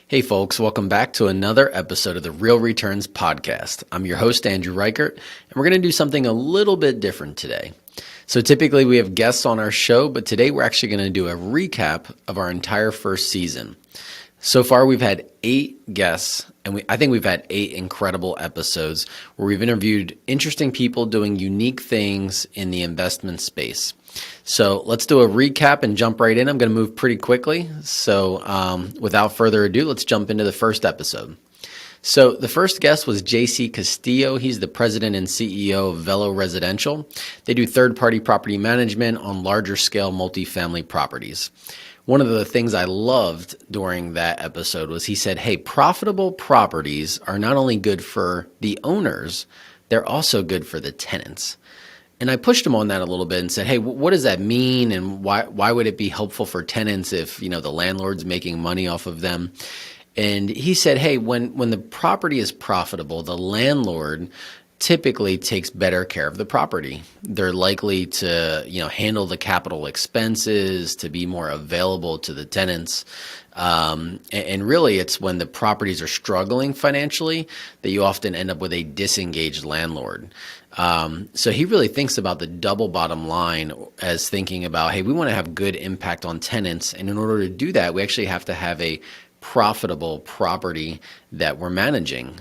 Hey folks, welcome back to another episode of the Real Returns Podcast. I'm your host, Andrew Reichert, and we're going to do something a little bit different today. So typically we have guests on our show, but today we're actually going to do a recap of our entire first season. So far we've had 8 guests, and I think we've had 8 incredible episodes where we've interviewed interesting people doing unique things in the investment space. So let's do a recap and jump right in. I'm going to move pretty quickly. So without further ado, let's jump into the first episode. So the first guest was JC Castillo. He's the president and CEO of Velo Residential. They do third-party property management on larger scale multifamily properties. One of the things I loved during that episode was he said, hey, profitable properties are not only good for the owners, they're also good for the tenants. And I pushed him on that a little bit and said, hey, what does that mean? And why would it be helpful for tenants if, the landlord's making money off of them? And he said, hey, when the property is profitable, the landlord typically takes better care of the property. They're likely to, handle the capital expenses, to be more available to the tenants. And really, it's when the properties are struggling financially that you often end up with a disengaged landlord. So he really thinks about the double bottom line as thinking about, hey, we want to have good impact on tenants. And in order to do that, we actually have to have a profitable property that we're managing,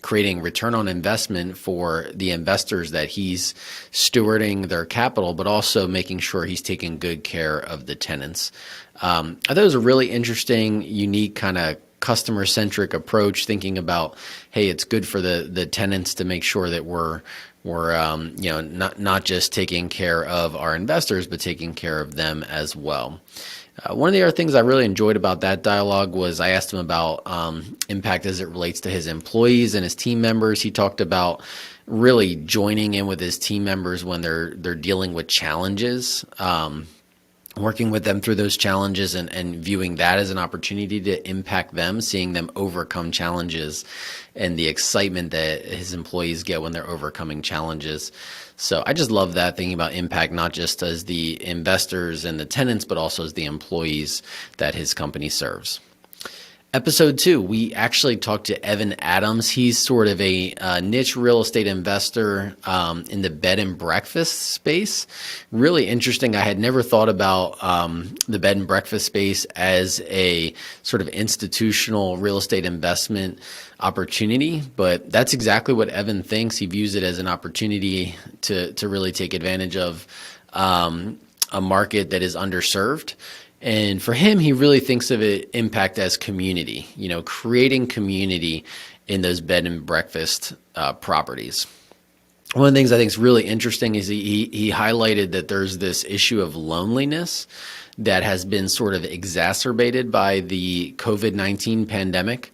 creating return on investment for the investors that he's stewarding their capital, but also making sure he's taking good care of the tenants. I thought it was a really interesting, unique kind of customer-centric approach, thinking about, hey, it's good for the tenants to make sure that we're not just taking care of our investors, but taking care of them as well. One of the other things I really enjoyed about that dialogue was I asked him about impact as it relates to his employees and his team members. He talked about really joining in with his team members when they're dealing with challenges, working with them through those challenges and viewing that as an opportunity to impact them, seeing them overcome challenges and the excitement that his employees get when they're overcoming challenges. So I just love that, thinking about impact, not just as the investors and the tenants, but also as the employees that his company serves. Episode 2, we actually talked to Evan Adams. He's sort of a niche real estate investor in the bed and breakfast space. Really interesting. I had never thought about the bed and breakfast space as a sort of institutional real estate investment opportunity, but that's exactly what Evan thinks. He views it as an opportunity to really take advantage of a market that is underserved. And for him, he really thinks of it impact as community, creating community in those bed and breakfast properties. One of the things I think is really interesting is he highlighted that there's this issue of loneliness that has been sort of exacerbated by the COVID-19 pandemic.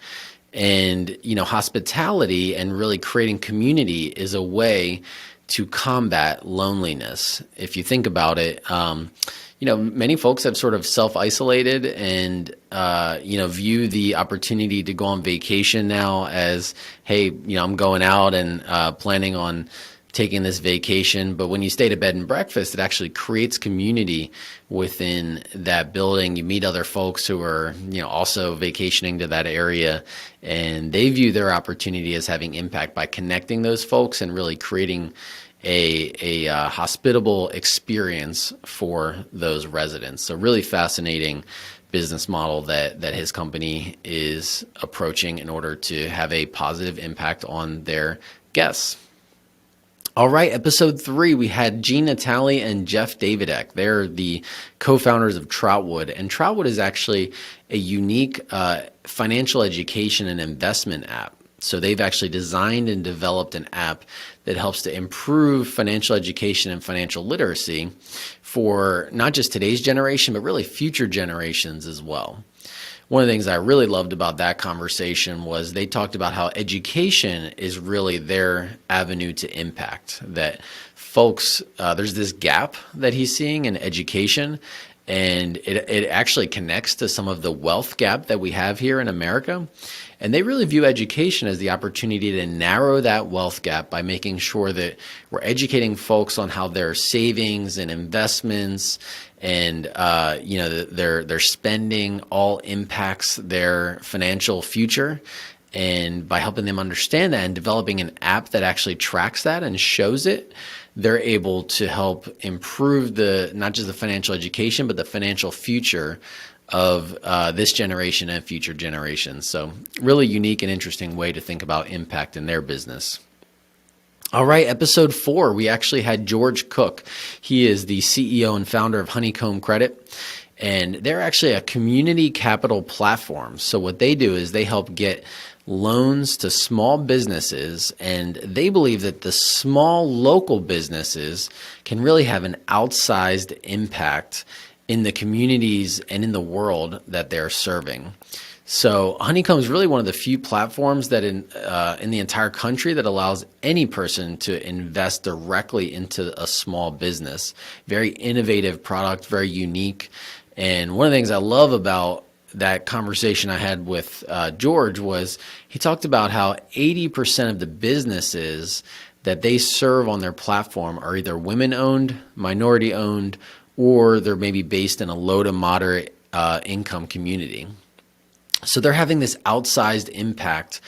And, hospitality and really creating community is a way to combat loneliness. If you think about it, many folks have sort of self-isolated and, view the opportunity to go on vacation now as, hey, I'm going out and planning on taking this vacation. But when you stay at a bed and breakfast, it actually creates community within that building. You meet other folks who are, also vacationing to that area, and they view their opportunity as having impact by connecting those folks and really creating a hospitable experience for those residents. So really fascinating business model that his company is approaching in order to have a positive impact on their guests. All right, episode 3, we had Gene Natali and Jeff Davidek. They're the co-founders of Troutwood, and Troutwood is actually a unique financial education and investment app. So they've actually designed and developed an app that helps to improve financial education and financial literacy for not just today's generation, but really future generations as well. One of the things I really loved about that conversation was they talked about how education is really their avenue to impact, that folks, there's this gap that he's seeing in education, and it actually connects to some of the wealth gap that we have here in America. And they really view education as the opportunity to narrow that wealth gap by making sure that we're educating folks on how their savings and investments and their spending all impacts their financial future. And by helping them understand that and developing an app that actually tracks that and shows it, they're able to help improve not just the financial education, but the financial future of this generation and future generations. So really unique and interesting way to think about impact in their business. All right, episode 4, we actually had George Cook. He is the CEO and founder of Honeycomb Credit, and they're actually a community capital platform. So what they do is they help get loans to small businesses, and they believe that the small local businesses can really have an outsized impact in the communities and in the world that they're serving. So Honeycomb is really one of the few platforms that in the entire country that allows any person to invest directly into a small business. Very innovative product, very unique. And one of the things I love about that conversation I had with George was he talked about how 80% of the businesses that they serve on their platform are either women-owned, minority-owned, or they're maybe based in a low to moderate income community. So they're having this outsized impact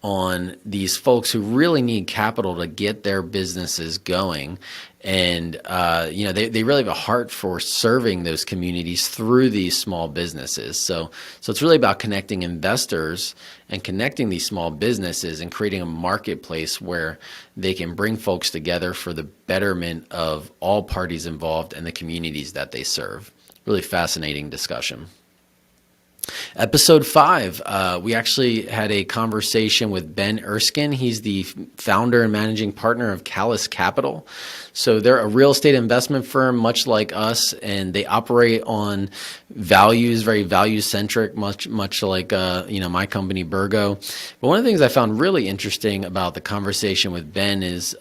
on these folks who really need capital to get their businesses going. And, they really have a heart for serving those communities through these small businesses. So it's really about connecting investors and connecting these small businesses and creating a marketplace where they can bring folks together for the betterment of all parties involved and the communities that they serve. Really fascinating discussion. Episode 5, we actually had a conversation with Ben Erskine. He's the founder and managing partner of Callus Capital. So they're a real estate investment firm, much like us, and they operate on values, very value-centric, much like my company, Burgo. But one of the things I found really interesting about the conversation with Ben is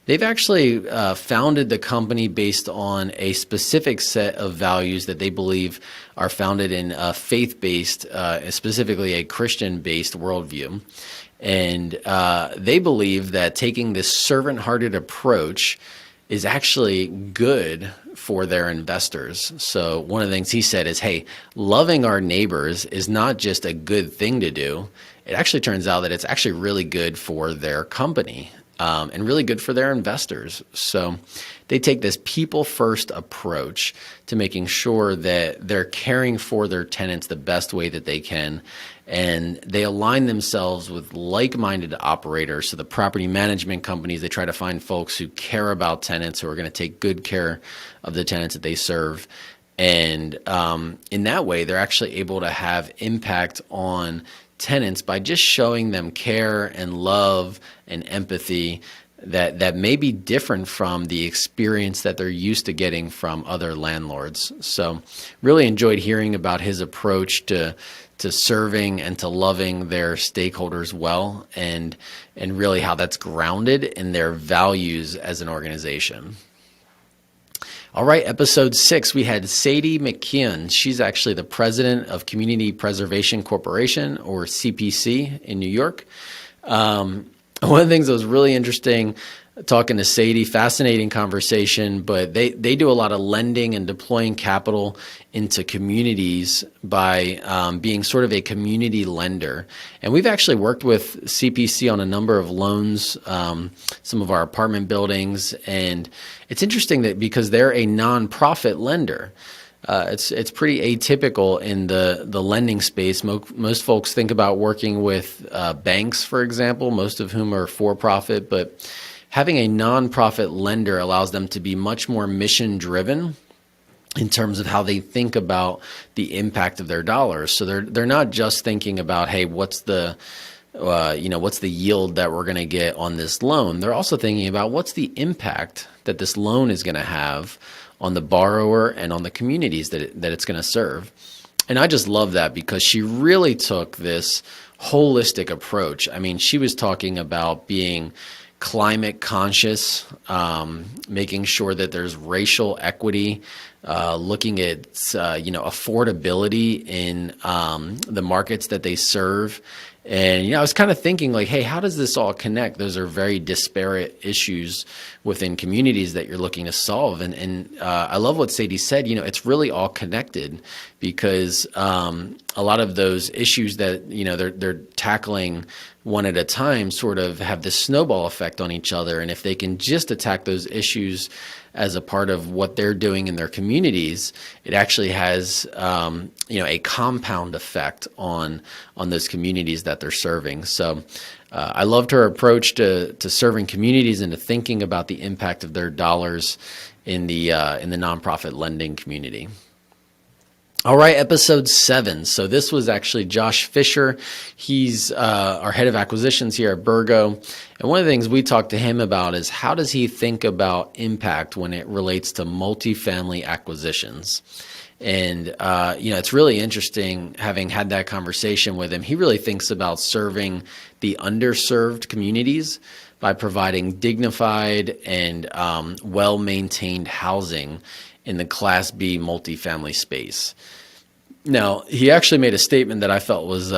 they've actually founded the company based on a specific set of values that they believe are founded in a faith-based, specifically a Christian-based worldview. And they believe that taking this servant-hearted approach is actually good for their investors. So one of the things he said is, hey, loving our neighbors is not just a good thing to do. It actually turns out that it's actually really good for their company. And really good for their investors. So they take this people-first approach to making sure that they're caring for their tenants the best way that they can. And they align themselves with like-minded operators. So the property management companies, they try to find folks who care about tenants, who are going to take good care of the tenants that they serve. And in that way, they're actually able to have impact on tenants by just showing them care and love and empathy that may be different from the experience that they're used to getting from other landlords. So really enjoyed hearing about his approach to serving and to loving their stakeholders well, and really how that's grounded in their values as an organization. All right, episode 6, we had Sadie McKeon. She's actually the president of Community Preservation Corporation, or CPC, in New York. One of the things that was really interesting talking to Sadie, fascinating conversation, but they do a lot of lending and deploying capital into communities by being sort of a community lender. And we've actually worked with CPC on a number of loans, some of our apartment buildings, and it's interesting that because they're a nonprofit lender, it's pretty atypical in the lending space. Most folks think about working with banks, for example, most of whom are for-profit, but having a nonprofit lender allows them to be much more mission-driven in terms of how they think about the impact of their dollars. So they're not just thinking about, hey, what's the yield that we're going to get on this loan. They're also thinking about what's the impact that this loan is going to have on the borrower and on the communities that it's going to serve. And I just love that because she really took this holistic approach. I mean, she was talking about being climate conscious, making sure that there's racial equity looking at affordability in the markets that they serve. And I was kind of thinking like, hey, how does this all connect? Those are very disparate issues within communities that you're looking to solve. And I love what Sadie said. It's really all connected, because a lot of those issues that they're tackling one at a time sort of have this snowball effect on each other. And if they can just attack those issues as a part of what they're doing in their communities, it actually has a compound effect on those communities that they're serving. So I loved her approach to serving communities and to thinking about the impact of their dollars in the nonprofit lending community. All right, episode 7. So this was actually Josh Fisher. He's our head of acquisitions here at Burgo. And one of the things we talked to him about is how does he think about impact when it relates to multifamily acquisitions? And, it's really interesting having had that conversation with him. He really thinks about serving the underserved communities by providing dignified and well-maintained housing in the Class B multifamily space. Now, he actually made a statement that I felt was,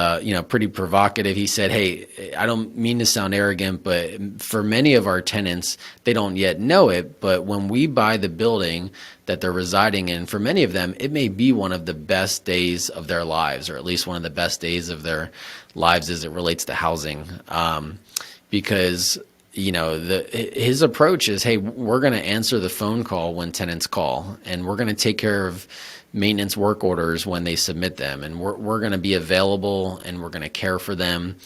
pretty provocative. He said, hey, I don't mean to sound arrogant, but for many of our tenants, they don't yet know it. But when we buy the building that they're residing in, for many of them, it may be one of the best days of their lives, or at least one of the best days of their lives as it relates to housing. Because his approach is, hey, we're going to answer the phone call when tenants call, and we're going to take care of maintenance work orders when they submit them, and we're going to be available, and we're going to care for them.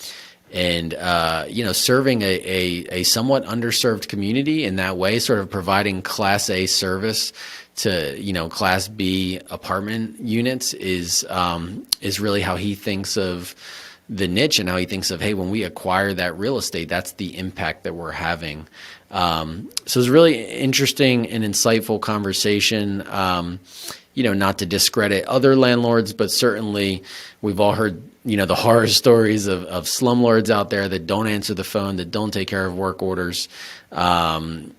And serving a somewhat underserved community in that way, sort of providing Class A service to Class B apartment units is really how he thinks of the niche, and how he thinks of, hey, when we acquire that real estate, that's the impact that we're having. So it's a really interesting and insightful conversation. Not to discredit other landlords, but certainly we've all heard, the horror stories of slumlords out there that don't answer the phone, that don't take care of work orders, and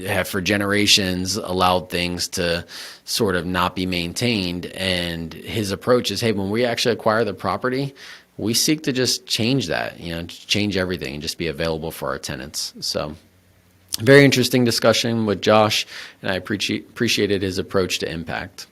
have for generations allowed things to sort of not be maintained. And his approach is, hey, when we actually acquire the property, we seek to just change that, change everything and just be available for our tenants. So very interesting discussion with Josh, and I appreciated his approach to impact.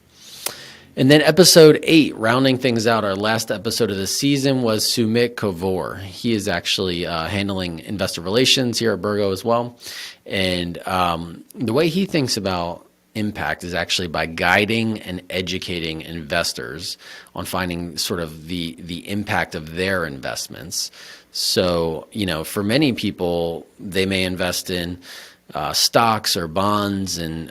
And then episode 8, rounding things out, our last episode of the season was Sumit Kovor. He is actually handling investor relations here at Burgo as well. And the way he thinks about impact is actually by guiding and educating investors on finding sort of the impact of their investments. So, for many people, they may invest in stocks or bonds, and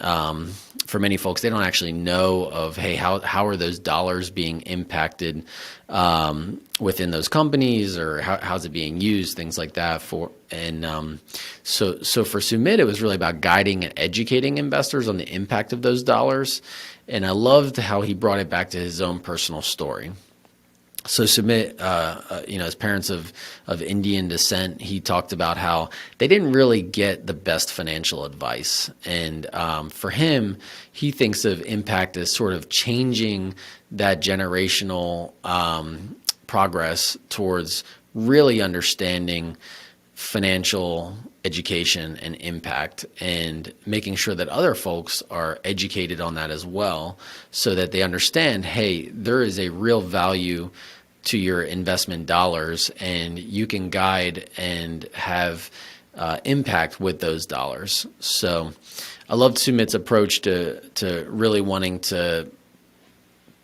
for many folks, they don't actually know of, hey, how are those dollars being impacted within those companies, or how's it being used, things like that. So for Sumit, it was really about guiding and educating investors on the impact of those dollars, and I loved how he brought it back to his own personal story. So Sumit, his parents of Indian descent, he talked about how they didn't really get the best financial advice. And for him, he thinks of impact as sort of changing that generational progress towards really understanding financial education and impact, and making sure that other folks are educated on that as well, so that they understand, hey, there is a real value to your investment dollars, and you can guide and have impact with those dollars. So I loved Sumit's approach to really wanting to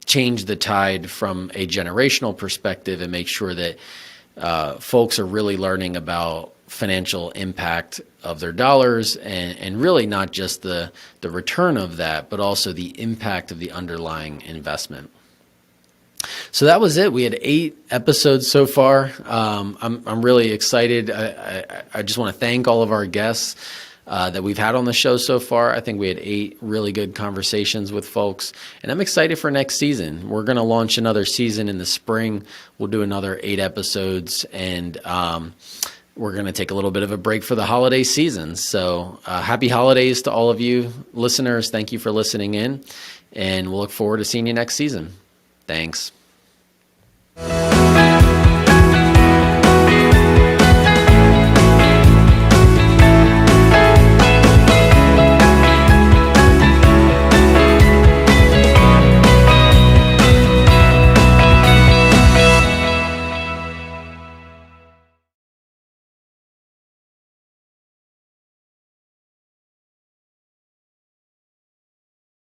change the tide from a generational perspective and make sure that folks are really learning about financial impact of their dollars, and really not just the return of that, but also the impact of the underlying investment. So that was it. We had 8 episodes so far. I'm really excited. I just want to thank all of our guests that we've had on the show so far. I think we had 8 really good conversations with folks, and I'm excited for next season. We're going to launch another season in the spring. We'll do another 8 episodes, and we're going to take a little bit of a break for the holiday season. So happy holidays to all of you listeners. Thank you for listening in, and we'll look forward to seeing you next season. Thanks.